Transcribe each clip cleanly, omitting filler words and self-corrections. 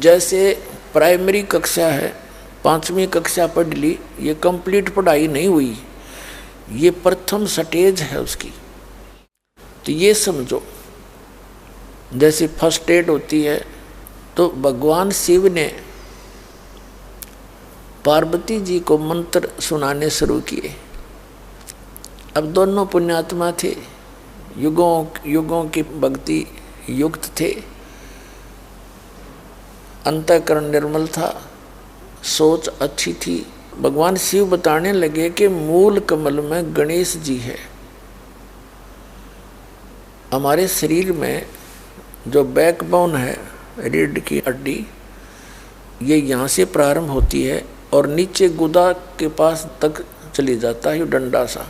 जैसे प्राइमरी कक्षा है, 5वीं कक्षा पढ़ ली, ये कंप्लीट पढ़ाई नहीं हुई, ये प्रथम स्टेज है उसकी। तो ये समझो जैसे फर्स्ट एड होती है, तो भगवान शिव ने पार्वती जी को मंत्र सुनाने शुरू किए। अब दोनों पुण्यात्मा थे, युगों युगों की भक्ति युक्त थे, अंतःकरण निर्मल था, सोच अच्छी थी। भगवान शिव बताने लगे कि मूल कमल में गणेश जी है। हमारे शरीर में जो बैकबोन है, रीढ़ की हड्डी, ये यहाँ से प्रारंभ होती है और नीचे गुदा के पास तक चली जाता है, डंडा सा।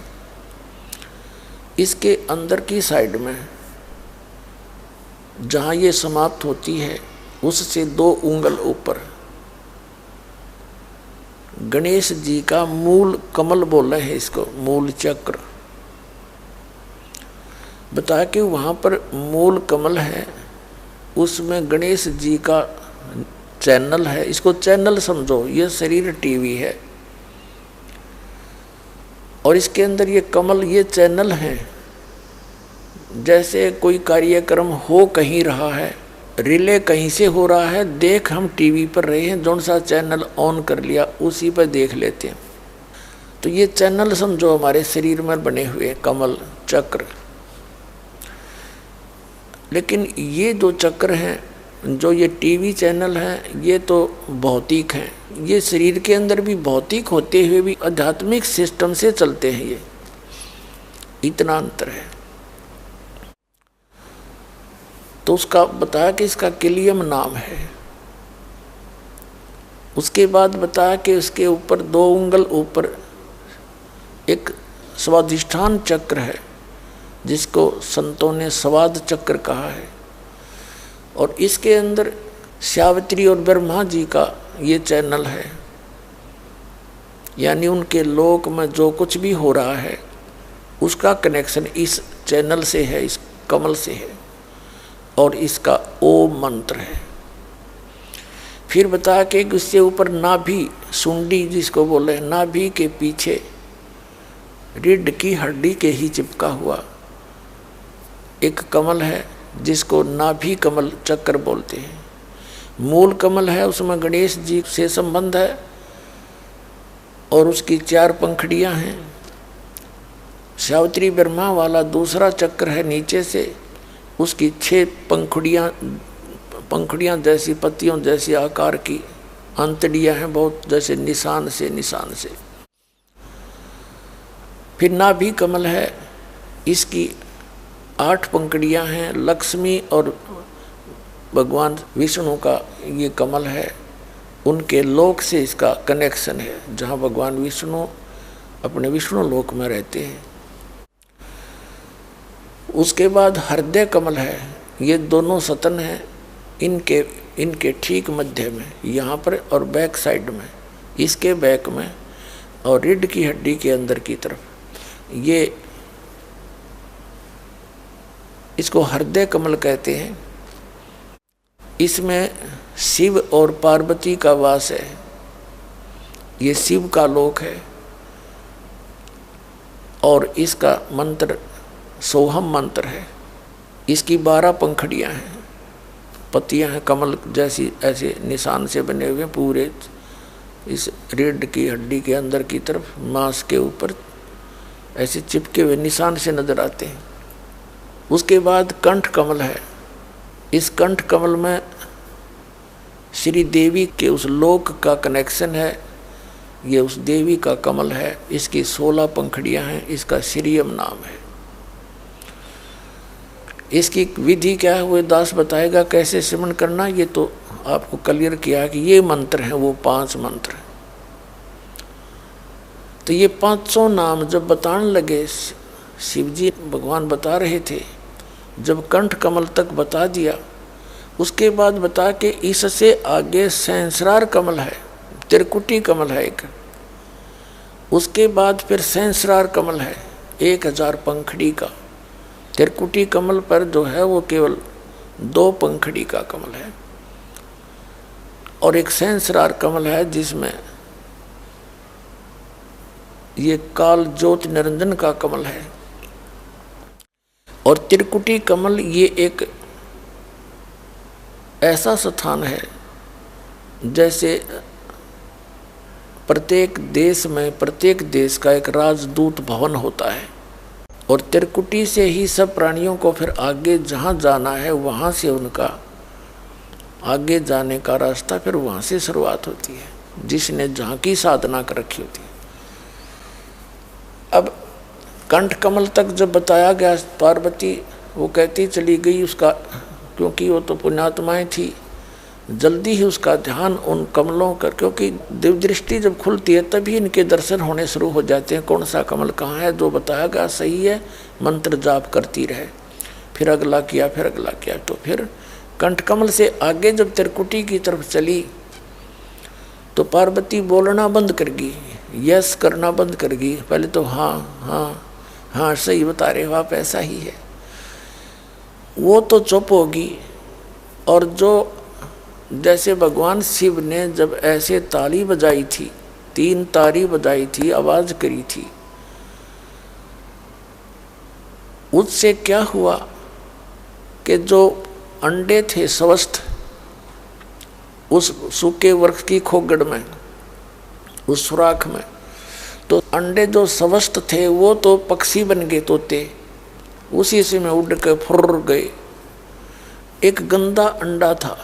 इसके अंदर की साइड में जहाँ ये समाप्त होती है, उससे 2 उंगल ऊपर गणेश जी का मूल कमल बोले हैं इसको, मूल चक्र। बता कि वहाँ पर मूल कमल है, उसमें गणेश जी का चैनल है। इसको चैनल समझो, ये शरीर टीवी है और इसके अंदर ये कमल, ये चैनल है। जैसे कोई कार्यक्रम हो कहीं रहा है, रिले कहीं से हो रहा है, देख हम टीवी पर रहे हैं, जौन सा चैनल ऑन कर लिया उसी पर देख लेते हैं। तो ये चैनल समझो हमारे शरीर में बने हुए कमल चक्र। लेकिन ये जो चक्र हैं, जो ये टीवी चैनल हैं, ये तो भौतिक हैं। ये शरीर के अंदर भी भौतिक होते हुए भी आध्यात्मिक सिस्टम से चलते हैं। ये इतना अंतर है। तो उसका बताया कि इसका किलियम नाम है। उसके बाद बताया कि उसके ऊपर 2 उंगल ऊपर एक स्वाधिष्ठान चक्र है, जिसको संतों ने स्वाद चक्र कहा है। और इसके अंदर सावित्री और ब्रह्मा जी का ये चैनल है, यानी उनके लोक में जो कुछ भी हो रहा है उसका कनेक्शन इस चैनल से है, इस कमल से है। और इसका ओम मंत्र है। फिर बता के उससे ऊपर नाभि, सुंडी जिसको बोले, नाभि के पीछे रीढ़ की हड्डी के ही चिपका हुआ एक कमल है, जिसको नाभि कमल चक्र बोलते हैं। मूल कमल है, उसमें गणेश जी से संबंध है और उसकी 4 पंखुड़ियां हैं। सावित्री ब्रह्मा वाला दूसरा चक्र है, नीचे से उसकी 6 पंखुड़ियां जैसी, पत्तियों जैसी आकार की अंतड़ियां हैं, बहुत जैसे निशान से। फिर नाभि कमल है, इसकी 8 पंखुड़ियां हैं। लक्ष्मी और भगवान विष्णु का ये कमल है, उनके लोक से इसका कनेक्शन है, जहाँ भगवान विष्णु अपने विष्णु लोक में रहते हैं। उसके बाद हृदय कमल है, ये दोनों सतन हैं, इनके ठीक मध्य में, यहाँ पर और बैक साइड में, इसके बैक में और रीढ़ की हड्डी के अंदर की तरफ, ये इसको हृदय कमल कहते हैं। इसमें शिव और पार्वती का वास है, ये शिव का लोक है। और इसका मंत्र सोहम मंत्र है। इसकी 12 पंखुड़ियां हैं, पत्तियां हैं कमल जैसी, ऐसे निशान से बने हुए पूरे इस रीढ़ की हड्डी के अंदर की तरफ, मांस के ऊपर ऐसे चिपके हुए निशान से नजर आते हैं। उसके बाद कंठ कमल है। इस कंठ कमल में श्री देवी के उस लोक का कनेक्शन है, ये उस देवी का कमल है। इसकी 16 पंखुड़ियां हैं, इसका श्रीयम नाम है। इसकी विधि क्या है वो दास बताएगा, कैसे सिमरण करना, ये तो आपको क्लियर किया कि ये मंत्र हैं, वो 5 मंत्र हैं। तो ये 500 नाम जब बताने लगे, शिवजी भगवान बता रहे थे, जब कंठ कमल तक बता दिया, उसके बाद बता के इससे आगे सहस्रार कमल है, त्रिकुटी कमल है एक। उसके बाद फिर सहस्रार कमल है 1000 पंखुड़ी का। त्रिकुटी कमल पर जो है वो केवल 2 पंखुड़ी का कमल है। और एक सहस्रार कमल है जिसमें ये काल ज्योति निरंजन का कमल है। और त्रिकुटी कमल ये एक ऐसा स्थान है जैसे प्रत्येक देश में प्रत्येक देश का एक राजदूत भवन होता है, और त्रिकुटी से ही सब प्राणियों को फिर आगे जहाँ जाना है वहाँ से उनका आगे जाने का रास्ता फिर वहाँ से शुरुआत होती है, जिसने जहाँ की साधना कर रखी होती है। अब कंठ कमल तक जब बताया गया, पार्वती वो कहती चली गई उसका, क्योंकि वो तो पुण्यात्माएं थी, जल्दी ही उसका ध्यान उन कमलों कर, क्योंकि दिव्य दृष्टि जब खुलती है तभी इनके दर्शन होने शुरू हो जाते हैं। कौन सा कमल कहाँ है, जो बताया गया सही है, मंत्र जाप करती रहे, फिर अगला किया, फिर अगला किया। तो फिर कंठ कमल से आगे जब त्रिकुटी की तरफ चली तो पार्वती बोलना बंद कर गई, यस करना बंद कर गई। पहले तो हाँ हाँ हाँ सही बता रहे हो आप, ऐसा ही है, वो तो चुप होगी। और जो जैसे भगवान शिव ने जब ऐसे ताली बजाई थी, 3 ताली बजाई थी, आवाज करी थी, उससे क्या हुआ कि जो अंडे थे स्वस्थ उस सूखे वृक्ष की खोगड़ में, उस सुराख में, तो अंडे जो स्वस्थ थे वो तो पक्षी बन गए, तोते, उसी से में उड़ के फुर्र गए। एक गंदा अंडा था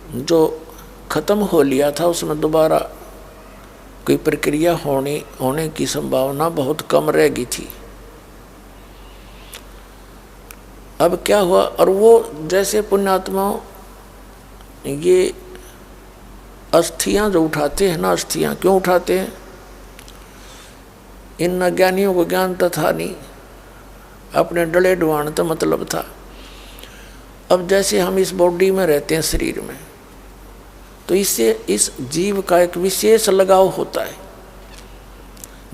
जो खत्म हो लिया था, उसमें दोबारा कोई प्रक्रिया होने की संभावना बहुत कम रह गई थी। अब क्या हुआ, और वो जैसे पुण्यात्माओं ये अस्थियां जो उठाते हैं ना, अस्थियां क्यों उठाते हैं, इन अज्ञानियों को ज्ञान तो था नहीं, अपने डले डुआन तो मतलब था। अब जैसे हम इस बॉडी में रहते हैं, शरीर में, तो इससे इस जीव का एक विशेष लगाव होता है।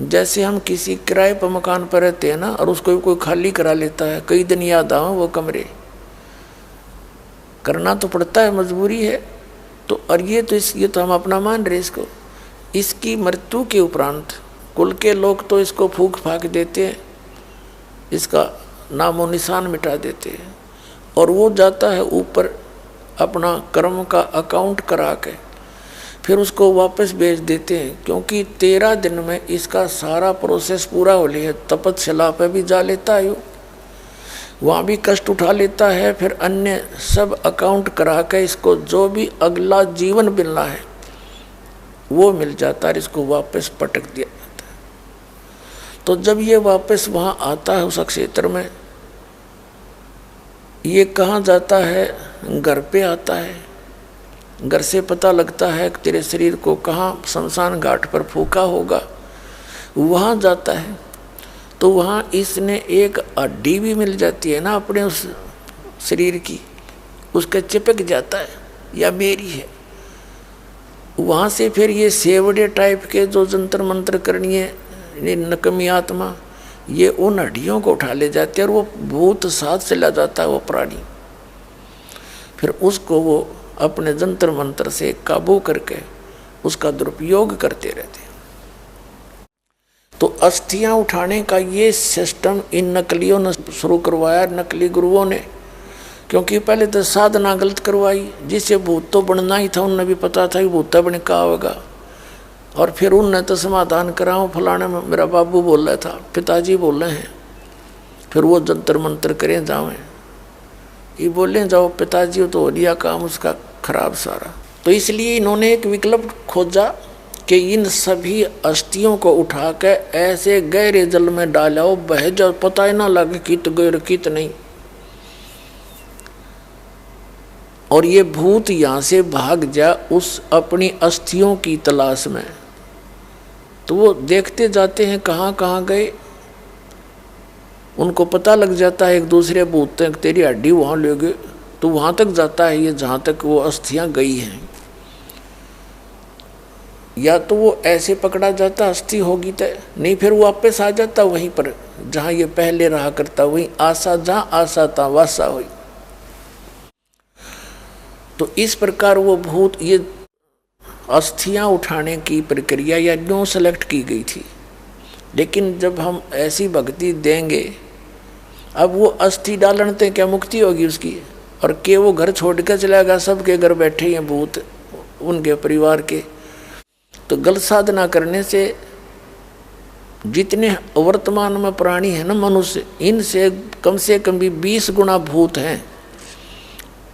जैसे हम किसी किराए पर मकान पर रहते हैं ना, और उसको कोई खाली करा लेता है, कई दिन याद आवे वो कमरे, करना तो पड़ता है, मजबूरी है। तो और ये तो हम अपना मान रहे इसको। इसकी मृत्यु के उपरांत कुल के लोग तो इसको फूंक फाक देते हैं, इसका नामो निशान मिटा देते हैं, और वो जाता है ऊपर अपना कर्म का अकाउंट करा के फिर उसको वापस भेज देते हैं, क्योंकि 13 दिन में इसका सारा प्रोसेस पूरा हो लिया। तपस्या पे भी जा लेता है, वहाँ भी कष्ट उठा लेता है, फिर अन्य सब अकाउंट करा के इसको जो भी अगला जीवन मिलना है वो मिल जाता है, इसको वापस पटक दिया जाता है। तो जब ये वापस वहाँ आता है उस क्षेत्र में, ये कहाँ जाता है, घर पे आता है। घर से पता लगता है कि तेरे शरीर को कहाँ शमशान घाट पर फूका होगा, वहाँ जाता है। तो वहाँ इसने एक हड्डी भी मिल जाती है ना अपने उस शरीर की, उसके चिपक जाता है, या मेरी है। वहाँ से फिर ये सेवड़े टाइप के जो जंतर मंत्र करनी है, नकमी आत्मा, ये उन हड्डियों को उठा ले जाते हैं, और वो भूत साथ चला जाता है वो प्राणी। फिर उसको वो अपने जंतर मंत्र से काबू करके उसका दुरुपयोग करते रहते हैं। तो अस्थियां उठाने का ये सिस्टम इन नकलियों ने शुरू करवाया, नकली गुरुओं ने, क्योंकि पहले तो साधना गलत करवाई, जिससे भूत तो बनना ही था, उन्हें भी पता था कि भूत बने का होगा। और फिर उनने तो समाधान कराओ, फलाने में मेरा बाबू बोल रहा था, पिताजी बोल रहे हैं, फिर वो जंतर मंत्र करें जावें, ये बोले जाओ पिताजी, तो हो लिया काम उसका खराब सारा। तो इसलिए इन्होंने एक विकल्प खोजा कि इन सभी अस्थियों को उठा के ऐसे गहरे जल में डालो, बह जाओ, पता ही ना लगे कित गैर कित नहीं। और ये भूत यहाँ से भाग जा उस अपनी अस्थियों की तलाश में। तो वो देखते जाते हैं कहाँ कहाँ गए, उनको पता लग जाता है एक दूसरे भूत तक, तेरी हड्डी वहाँ ले गए, तो वहाँ तक जाता है ये जहाँ तक वो अस्थियाँ गई हैं। या तो वो ऐसे पकड़ा जाता अस्थि होगी तो नहीं, फिर वो वापस आ जाता वहीं पर जहाँ ये पहले रहा करता, वहीं आशा जहाँ आशा था वासा हुई। तो इस प्रकार वो भूत, ये अस्थियां उठाने की प्रक्रिया या न्यू सेलेक्ट की गई थी। लेकिन जब हम ऐसी भक्ति देंगे, अब वो अस्थि डालते क्या मुक्ति होगी उसकी, और के वो घर छोड़ कर चलाएगा, सबके घर बैठे हैं भूत उनके परिवार के। तो गलत साधना करने से जितने वर्तमान में प्राणी है ना मनुष्य, इनसे कम भी 20 गुना भूत हैं।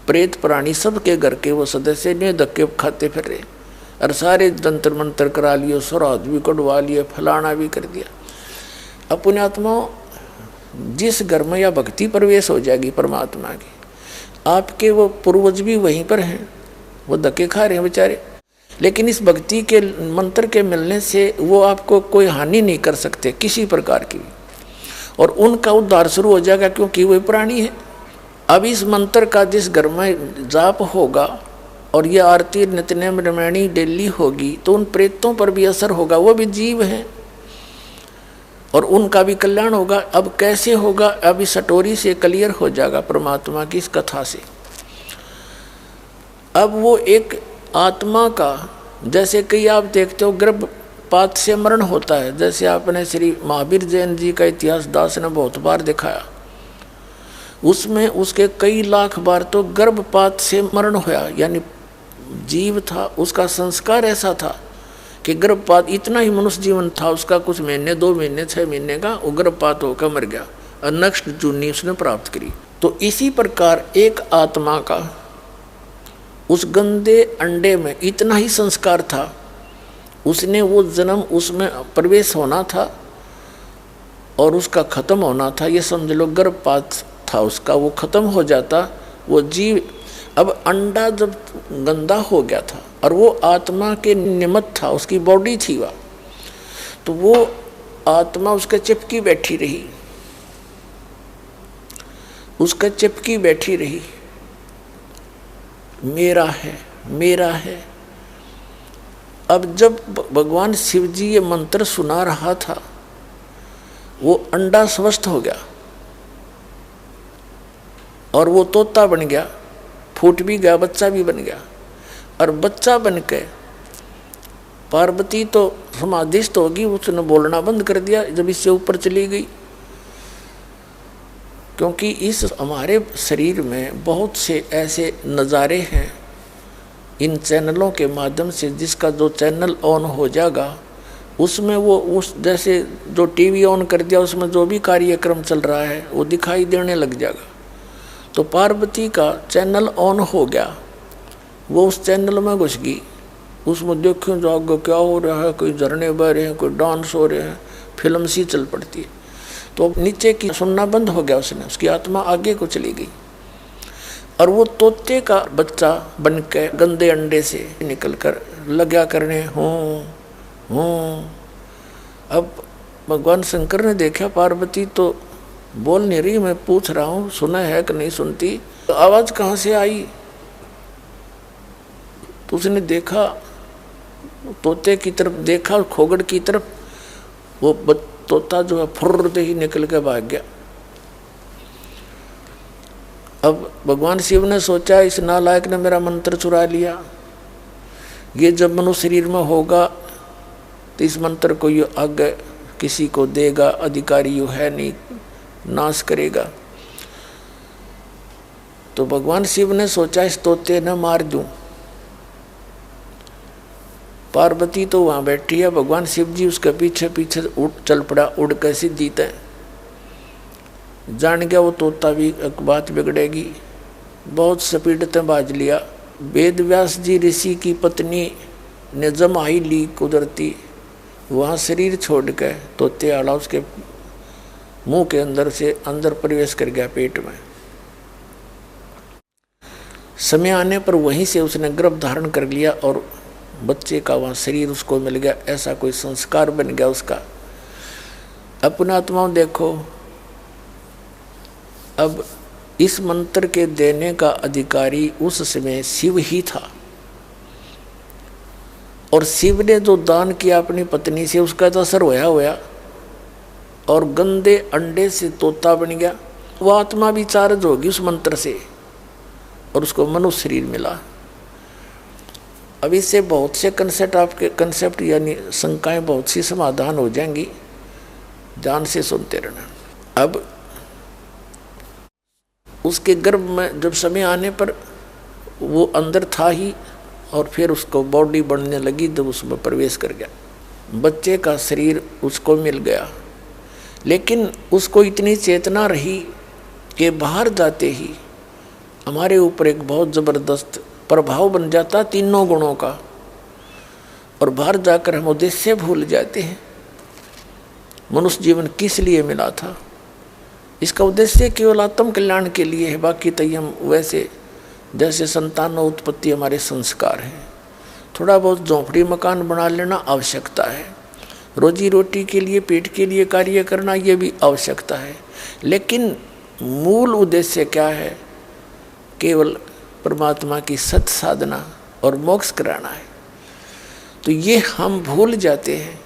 प्रेत प्राणी सबके घर के वो सदस्य ने धक्के खाते फिर रहे, और सारे जंतर मंत्र करा लिए, श्राद्ध भी कटवा लिए, फलाना भी कर दिया। अपने आत्मा जिस घर में या भक्ति प्रवेश हो जाएगी परमात्मा की, आपके वो पूर्वज भी वहीं पर हैं, वो धक्के खा रहे हैं बेचारे। लेकिन इस भक्ति के मंत्र के मिलने से वो आपको कोई हानि नहीं कर सकते किसी प्रकार की, और उनका उद्धार शुरू हो जाएगा, क्योंकि वो प्राणी है। अब इस मंत्र का जिस घर में जाप होगा और ये आरती नित्यनेम रामायणी डेली होगी, तो उन प्रेतों पर भी असर होगा, वो भी जीव हैं और उनका भी कल्याण होगा। अब कैसे होगा, अब इस स्टोरी से क्लियर हो जाएगा, परमात्मा की इस कथा से। अब वो एक आत्मा का, जैसे कई आप देखते हो गर्भपात से मरण होता है, जैसे आपने श्री महावीर जैन जी का इतिहास दास ने बहुत बार दिखाया, उसमें उसके कई लाख बार तो गर्भपात से मरण होया, यानी जीव था, उसका संस्कार ऐसा था कि गर्भपात, इतना ही मनुष्य जीवन था उसका, कुछ महीने 2 महीने 6 महीने का, वो गर्भपात होकर मर गया और नेक्स्ट जूनी उसने प्राप्त करी। तो इसी प्रकार एक आत्मा का उस गंदे अंडे में इतना ही संस्कार था, उसने वो जन्म उसमें प्रवेश होना था और उसका खत्म होना था। ये समझ लो गर्भपात था उसका, वो खत्म हो जाता वो जीव। अब अंडा जब गंदा हो गया था और वो आत्मा के निमित्त था, उसकी बॉडी थी वह, तो वो आत्मा उसके चिपकी बैठी रही, उसका चिपकी बैठी रही, मेरा है मेरा है। अब जब भगवान शिव जी ये मंत्र सुना रहा था, वो अंडा स्वस्थ हो गया और वो तोता बन गया, फूट भी गया, बच्चा भी बन गया। और बच्चा बन के पार्वती तो समाधिस्थ होगी, उसने बोलना बंद कर दिया जब इससे ऊपर चली गई, क्योंकि इस हमारे शरीर में बहुत से ऐसे नज़ारे हैं इन चैनलों के माध्यम से, जिसका जो चैनल ऑन हो जाएगा उसमें वो उस जैसे जो टीवी ऑन कर दिया उसमें जो भी कार्यक्रम चल रहा है वो दिखाई देने लग जाएगा। तो पार्वती का चैनल ऑन हो गया, वो उस चैनल में घुस गई, उसमें देखो जाओगे क्या हो रहा है, कोई झरने बह रहे हैं, कोई डांस हो रहे हैं, फिल्म सी चल पड़ती है। तो नीचे की सुनना बंद हो गया उसने, उसकी आत्मा आगे को चली गई और वो तोते का बच्चा बन के गंदे अंडे से निकल कर लगा करने हूँ। अब भगवान शंकर ने देखा पार्वती तो बोल नहीं रही, मैं पूछ रहा हूँ सुना है कि नहीं सुनती, तो आवाज़ कहाँ से आई। तो उसने देखा, तोते की तरफ देखा और खोगड़ की तरफ, वो तोता जो है फुर्र ही निकल के भाग गया। अब भगवान शिव ने सोचा इस नालायक ने मेरा मंत्र चुरा लिया, ये जब मनुष्य शरीर में होगा तो इस मंत्र को ये आगे किसी को देगा, अधिकारी यू है नहीं, नाश करेगा। तो भगवान शिव ने सोचा इस तोते न मार दूं। पार्वती तो वहाँ बैठी है, भगवान शिव जी उसके पीछे पीछे चल पड़ा, उड़ के सीधी तय। जान गया वो तोता भी एक बात बिगड़ेगी, बहुत स्पीड से बाज लिया। वेद व्यास जी ऋषि की पत्नी ने जमाई ली कुदरती, वहाँ शरीर छोड़ के तोते आला उसके मुंह के अंदर से अंदर प्रवेश कर गया पेट में। समय आने पर वहीं से उसने गर्भ धारण कर लिया और बच्चे का वहाँ शरीर उसको मिल गया, ऐसा कोई संस्कार बन गया उसका। अपना आत्मा देखो, अब इस मंत्र के देने का अधिकारी उस समय शिव ही था, और शिव ने जो दान किया अपनी पत्नी से उसका तो असर होया और गंदे अंडे से तोता बन गया। वो आत्मा भी चार्ज होगी उस मंत्र से और उसको मनुष्य शरीर मिला। अब इससे बहुत से कंसेप्ट यानी शंकाएं बहुत सी समाधान हो जाएंगी। ध्यान से सुनते रहना। अब उसके गर्भ में जब समय आने पर वो अंदर था ही, और फिर उसको बॉडी बनने लगी जब उसमें प्रवेश कर गया, बच्चे का शरीर उसको मिल गया। लेकिन उसको इतनी चेतना रही कि बाहर जाते ही हमारे ऊपर एक बहुत ज़बरदस्त प्रभाव बन जाता तीनों गुणों का, और बाहर जाकर हम उद्देश्य भूल जाते हैं। मनुष्य जीवन किस लिए मिला था? इसका उद्देश्य केवल आत्म कल्याण के लिए है। बाकी तो हम वैसे जैसे संतानों उत्पत्ति हमारे संस्कार हैं, थोड़ा बहुत झोंपड़ी मकान बना लेना आवश्यकता है, रोजी रोटी के लिए पेट के लिए कार्य करना ये भी आवश्यकता है। लेकिन मूल उद्देश्य क्या है? केवल परमात्मा की सत साधना और मोक्ष कराना है। तो ये हम भूल जाते हैं,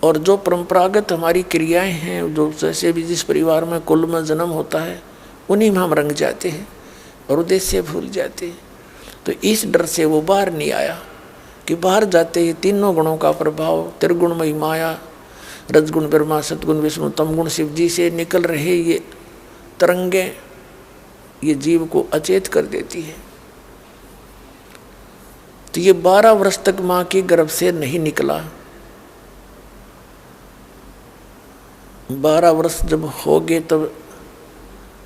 और जो परंपरागत हमारी क्रियाएं हैं, जो जैसे भी जिस परिवार में कुल में जन्म होता है उन्हीं में हम रंग जाते हैं और उद्देश्य भूल जाते हैं। तो इस डर से वो बाहर नहीं आया कि बाहर जाते ही तीनों गुणों का प्रभाव, त्रिगुणमयी माया, रजगुण ब्रह्मा, सतगुण विष्णु, तमगुण शिव जी से निकल रहे ये तरंगें ये जीव को अचेत कर देती है। तो ये 12 वर्ष तक माँ के गर्भ से नहीं निकला। 12 वर्ष जब हो गए तब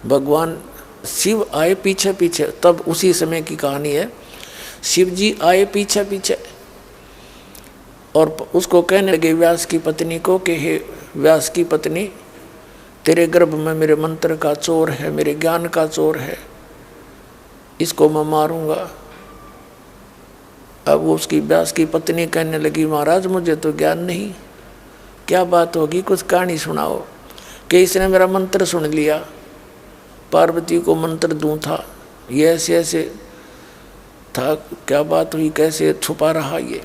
भगवान शिव आए पीछे पीछे। तब उसी समय की कहानी है। शिव जी आए पीछे पीछे और उसको कहने लगे व्यास की पत्नी को कि हे व्यास की पत्नी, तेरे गर्भ में मेरे मंत्र का चोर है, मेरे ज्ञान का चोर है, इसको मैं मारूंगा। अब उसकी व्यास की पत्नी कहने लगी महाराज मुझे तो ज्ञान नहीं, क्या बात होगी, कुछ कहानी सुनाओ। कि इसने मेरा मंत्र सुन लिया, पार्वती को मंत्र दूं था, ये ऐसे ऐसे था, क्या बात हुई, कैसे छुपा रहा ये,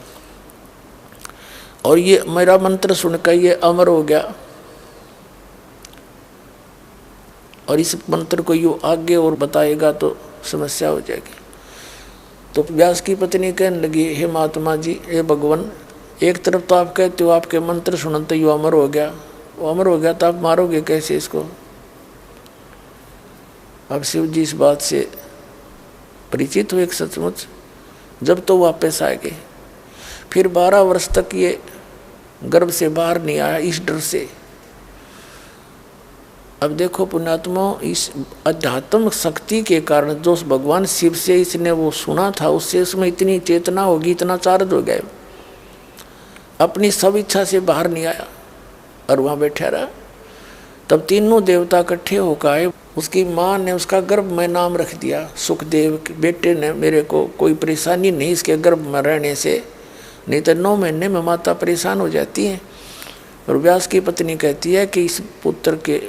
और ये मेरा मंत्र सुनकर ये अमर हो गया, और इस मंत्र को यूँ आगे और बताएगा तो समस्या हो जाएगी। तो व्यास की पत्नी कहने लगी हे महात्मा जी, हे भगवान, एक तरफ तो आप कहते हो आपके मंत्र सुनते यूँ अमर हो गया, वो अमर हो गया तो आप मारोगे कैसे इसको? अब शिव जी इस बात से परिचित हुए सचमुच, जब तो वापस आ गए। फिर 12 वर्ष तक ये गर्भ से बाहर नहीं आया इस डर से। अब देखो पुण्यात्मा, इस अध्यात्म शक्ति के कारण जो भगवान शिव से इसने वो सुना था, उससे उसमें इतनी चेतना होगी, इतना चार्ज हो गया, अपनी सब इच्छा से बाहर नहीं आया और वहाँ बैठा रहा। तब तीनों देवता इकट्ठे होकर आए। उसकी माँ ने उसका गर्भ में नाम रख दिया सुखदेव। बेटे ने मेरे को कोई परेशानी नहीं इसके गर्भ में रहने से, नहीं तो 9 महीने में माता परेशान हो जाती है। और व्यास की पत्नी कहती है कि इस पुत्र के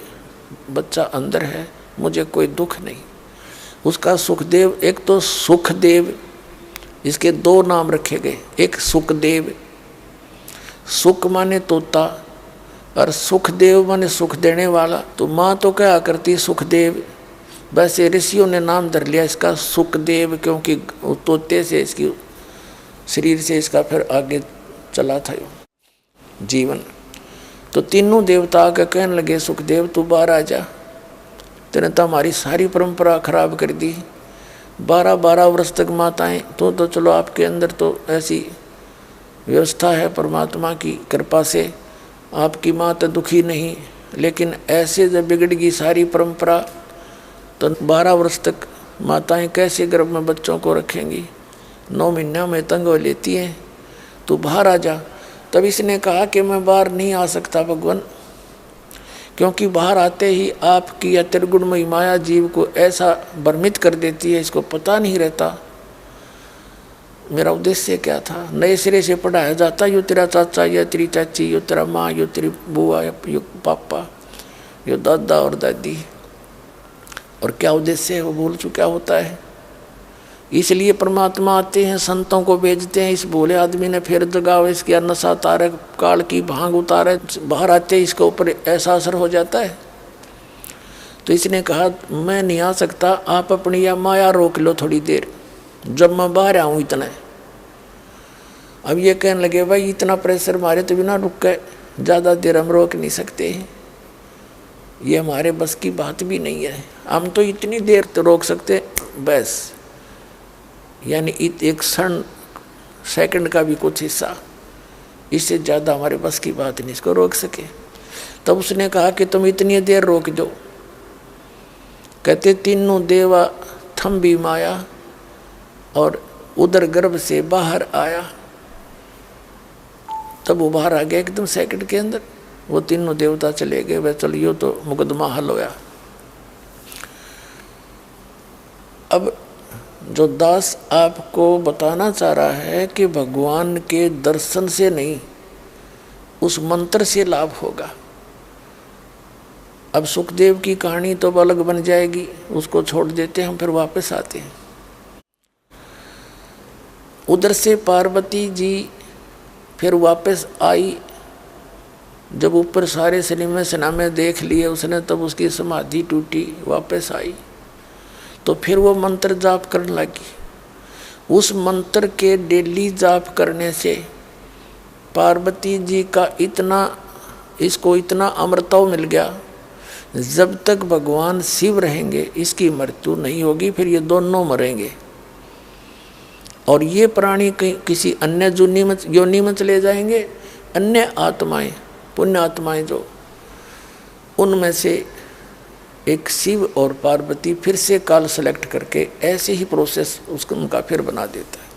बच्चा अंदर है, मुझे कोई दुख नहीं। उसका सुखदेव, एक तो सुखदेव, इसके 2 नाम रखे गए, एक सुखदेव, सुख माने तोता और सुखदेव माने सुख देने वाला। तो माँ तो क्या करती सुखदेव, वैसे ऋषियों ने नाम धर लिया इसका सुखदेव, क्योंकि तोते से इसकी शरीर से इसका फिर आगे चला था जीवन। तो तीनों देवता आके कहने लगे सुखदेव तू बाहर आ जा, तेने तो हमारी सारी परंपरा खराब कर दी। 12 वर्ष तक माताएं, तो चलो आपके अंदर तो ऐसी व्यवस्था है परमात्मा की कृपा से, आपकी माँ तो दुखी नहीं, लेकिन ऐसे जब बिगड़गी सारी परंपरा तो 12 वर्ष तक माताएं कैसे गर्भ में बच्चों को रखेंगी? 9 महीनों में तंग हो लेती हैं, तू बाहर आ जा। तब इसने कहा कि मैं बाहर नहीं आ सकता भगवान, क्योंकि बाहर आते ही आपकी या त्रिगुणमयी माया जीव को ऐसा भ्रमित कर देती है, इसको पता नहीं रहता मेरा उद्देश्य क्या था। नए सिरे से पढ़ाया जाता, यो तेरा चाचा, यो तेरी चाची, यो तेरा माँ, यो तेरी बुआ, यो पापा, यो दादा और दादी, और क्या उद्देश्य है वो भूल चुका होता है। इसलिए परमात्मा आते हैं, संतों को भेजते हैं, इस भोले आदमी ने फिर जगाओ, इसके नशा तारे, काल की भांग उतारे, बाहर आते ही इसके ऊपर ऐसा असर हो जाता है। तो इसने कहा मैं नहीं आ सकता, आप अपनी या माया रोक लो थोड़ी देर, जब मैं बाहर आऊँ इतना अब ये कहने लगे भाई इतना प्रेशर मारे तो बिना रुक के ज़्यादा देर हम रोक नहीं सकते, ये हमारे बस की बात भी नहीं है, हम तो इतनी देर तो रोक सकते बस, यानी एक क्षण सेकंड का भी कुछ हिस्सा, इससे ज़्यादा हमारे बस की बात नहीं, इसको रोक सके। तब उसने कहा कि तुम इतनी देर रोक दो। कहते तीनों देवा थम भी माया और उधर गर्भ से बाहर आया, तब वो बाहर आ गया एकदम सेकंड के अंदर, वो तीनों देवता चले गए। वह चलियो तो मुकदमा हल होया। अब जो दास आपको बताना चाह रहा है कि भगवान के दर्शन से नहीं, उस मंत्र से लाभ होगा। अब सुखदेव की कहानी तो अलग बन जाएगी, उसको छोड़ देते हैं हम, फिर वापस आते हैं। उधर से पार्वती जी फिर वापस आई, जब ऊपर सारे सिनेमा सिनामे देख लिए उसने, तब उसकी समाधि टूटी, वापस आई तो फिर वो मंत्र जाप करने लगी। उस मंत्र के डेली जाप करने से पार्वती जी का इसको इतना अमृतत्व मिल गया, जब तक भगवान शिव रहेंगे इसकी मृत्यु नहीं होगी, फिर ये दोनों मरेंगे और ये प्राणी किसी अन्य योनि में चले जाएंगे। अन्य आत्माएं, पुण्य आत्माएं जो, उनमें से एक शिव और पार्वती फिर से काल सेलेक्ट करके ऐसे ही प्रोसेस उनका फिर बना देता है।